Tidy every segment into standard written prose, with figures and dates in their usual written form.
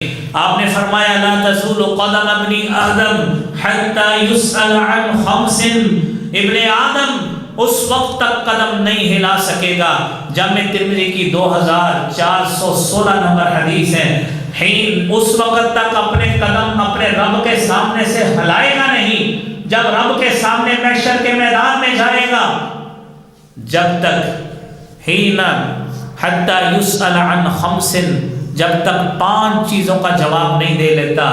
آپ نے فرمایا لا تزول قدم ابن آدم حتی یسأل عن خمس، ابن آدم اس وقت تک قدم نہیں ہلا سکے گا، جامع ترمذی کی 2416 نمبر حدیث ہے، اس وقت تک اپنے قدم اپنے رب کے سامنے سے ہلائے گا نہیں، جب رب کے سامنے محشر کے میدان میں جائے گا، جب تک حتی یسأل عن خمس، جب تک 5 چیزوں کا جواب نہیں دے لیتا،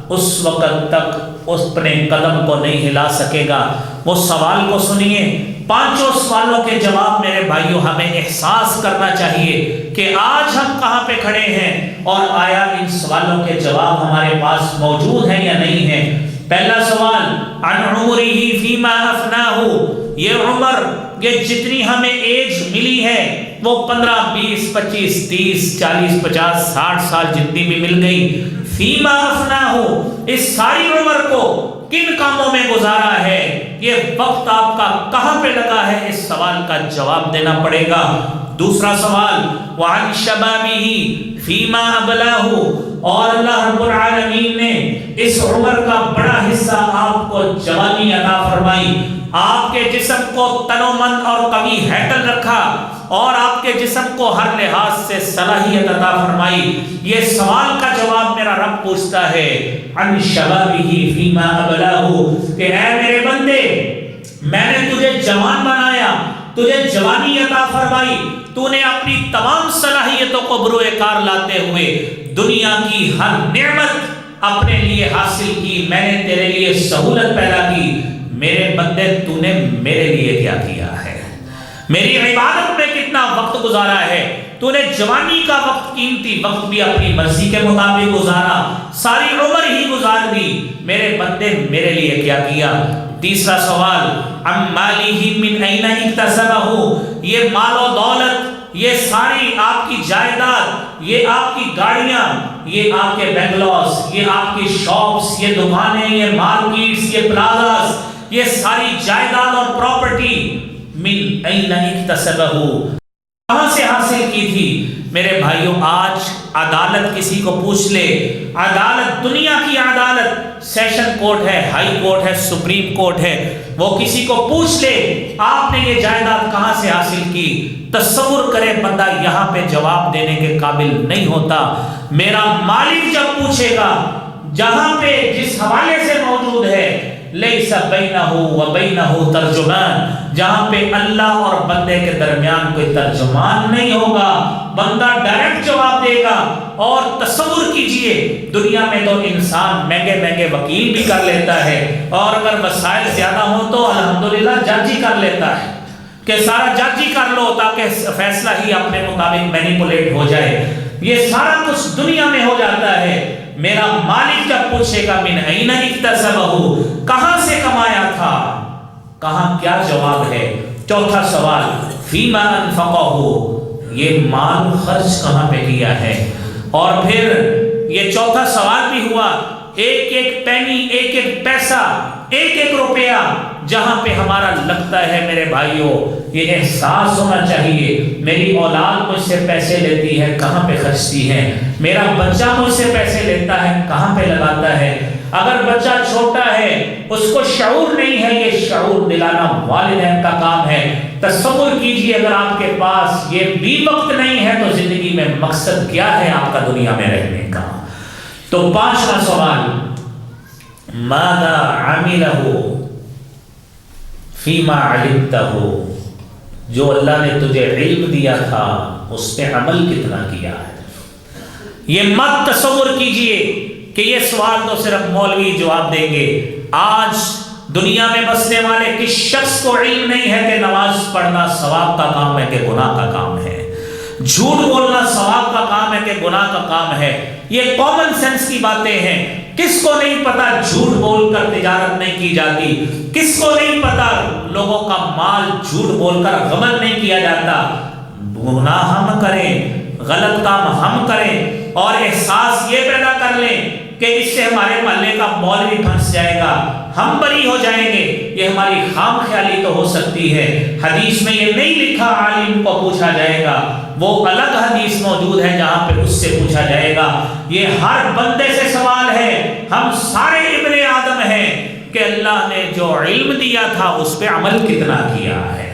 اس وقت تک اس اپنے قدم کو نہیں ہلا سکے گا۔ وہ سوال کو سنیے، 5 سوالوں کے جواب میرے بھائیوں ہمیں احساس کرنا چاہیے کہ آج ہم کہاں پہ کھڑے ہیں اور آیا ان سوالوں کے جواب ہمارے پاس موجود ہیں یا نہیں ہیں۔ پہلا سوال عن عمرہ فیما افناہ، یہ عمر، یہ جتنی ہمیں ایج ملی ہے وہ 15 20 25 30 40 50 60 سال جتنی بھی مل گئی، فیما افناہ، اس ساری عمر کو کن کاموں میں گزارا ہے، یہ وقت آپ کا کہاں پہ لگا ہے، اس سوال کا جواب دینا پڑے گا۔ دوسرا سوال وعن شبابہ فیما ابلاہ، اور اللہ رب العالمین نے اس عمر کا بڑا حصہ آپ کو جوانی عطا فرمائی، آپ کے جسم کو تن و من اور قوی ہیکل رکھا اور آپ کے جسم کو ہر لحاظ سے صلاحیت عطا فرمائی۔ یہ سوال کا جواب میرا رب پوچھتا ہے عن شبابہ فیما ابلاہ، کہ اے میرے بندے، میں نے تجھے جوان بنایا، تجھے جوانی عطا فرمائی، تو نے اپنی تمام صلاحیتوں کو بروئے کار لاتے ہوئے دنیا کی ہر نعمت اپنے لیے حاصل کی، میں نے تیرے لیے سہولت پیدا کی، میرے بندے تو نے میرے لیے کیا کیا ہے، میری عبادت میں کتنا وقت گزارا ہے، تو نے جوانی کا وقت، قیمتی وقت بھی اپنی مرضی کے مطابق گزارا، ساری عمر ہی گزار دی، میرے بندے میرے لیے کیا کیا۔ تیسرا سوال عن مالہ من این اکتسبہ، یہ مال و دولت، یہ ساری آپ کی جائیداد، یہ آپ کی گاڑیاں، یہ آپ کے بنگلوز، یہ آپ کی شاپس، یہ دکانیں، یہ مارکیٹس، یہ پلازاز، یہ ساری جائیداد اور پراپرٹی من این اکتسبہ، کہاں سے حاصل کی تھی؟ میرے بھائیوں، آج عدالت کسی کو پوچھ لے، عدالت، دنیا کی عدالت، سیشن کورٹ ہے، ہائی کورٹ ہے، سپریم کورٹ ہے، وہ کسی کو پوچھ لے آپ نے یہ جائیداد کہاں سے حاصل کی، تصور کرے بندہ یہاں پہ جواب دینے کے قابل نہیں ہوتا۔ میرا مالک جب پوچھے گا، جہاں پہ جس حوالے سے موجود ہے لیس بینہ و بینہ ترجمان، جہاں پہ اللہ اور بندے کے درمیان کوئی ترجمان نہیں ہوگا، بندہ ڈائریکٹ جواب دے گا۔ اور تصور کیجئے، دنیا میں تو انسان مہنگے مہنگے وکیل بھی کر لیتا ہے، اور اگر وسائل زیادہ ہوں تو الحمدللہ جج ہی کر لیتا ہے کہ سارا جج ہی کر لو تاکہ فیصلہ ہی اپنے مطابق مینیپولیٹ ہو جائے، یہ سارا کچھ دنیا میں ہو جاتا ہے۔ میرا مالک جب پوچھے گا من این اکتسبہ، کہاں سے کمایا تھا، کہاں کیا جواب ہے؟ چوتھا سوال فیما انفقہ، یہ مال خرچ کہاں پہ کیا ہے؟ اور پھر یہ چوتھا سوال بھی ہوا، ایک ایک پینی، ایک ایک پیسہ، ایک ایک روپیہ جہاں پہ ہمارا لگتا ہے، میرے بھائیوں یہ احساس ہونا چاہیے، میری اولاد مجھ سے پیسے لیتی ہے، کہاں پہ خرچتی ہے، میرا بچہ مجھ سے پیسے لیتا ہے، کہاں پہ لگاتا ہے۔ اگر بچہ چھوٹا ہے، اس کو شعور نہیں ہے، یہ شعور دلانا والدین کا کام ہے۔ تصور کیجئے اگر آپ کے پاس یہ بھی وقت نہیں ہے تو زندگی میں مقصد کیا ہے آپ کا دنیا میں رہنے کا؟ تو 5واں سوال ماذا عملہ فیما علمتہ، جو اللہ نے تجھے علم دیا تھا اس پہ عمل کتنا کیا ہے؟ یہ مت تصور کیجئے کہ یہ سوال تو صرف مولوی جواب دیں گے۔ آج دنیا میں بسنے والے کس شخص کو علم نہیں ہے کہ نماز پڑھنا ثواب کا کام ہے کہ گناہ کا کام ہے، جھوٹ بولنا ثواب کا کام ہے کہ گناہ کا کام ہے؟ یہ کامن سینس کی باتیں ہیں۔ کس کو نہیں پتا جھوٹ بول کر تجارت نہیں کی جاتی؟ کس کو نہیں پتا لوگوں کا مال جھوٹ بول کر غبن نہیں کیا جاتا؟ گناہ ہم کریں، غلط کام ہم کریں اور احساس یہ پیدا کر لیں کہ اس سے ہمارے محلے کا مولوی پھنس جائے گا، ہم بری ہو جائیں گے، یہ ہماری خام خیالی تو ہو سکتی ہے۔ حدیث میں یہ نہیں لکھا عالم کو پوچھا جائے گا، وہ الگ حدیث موجود ہے جہاں پہ اس سے پوچھا جائے گا۔ یہ ہر بندے سے سوال ہے، ہم سارے ابن آدم ہیں، کہ اللہ نے جو علم دیا تھا اس پہ عمل کتنا کیا ہے۔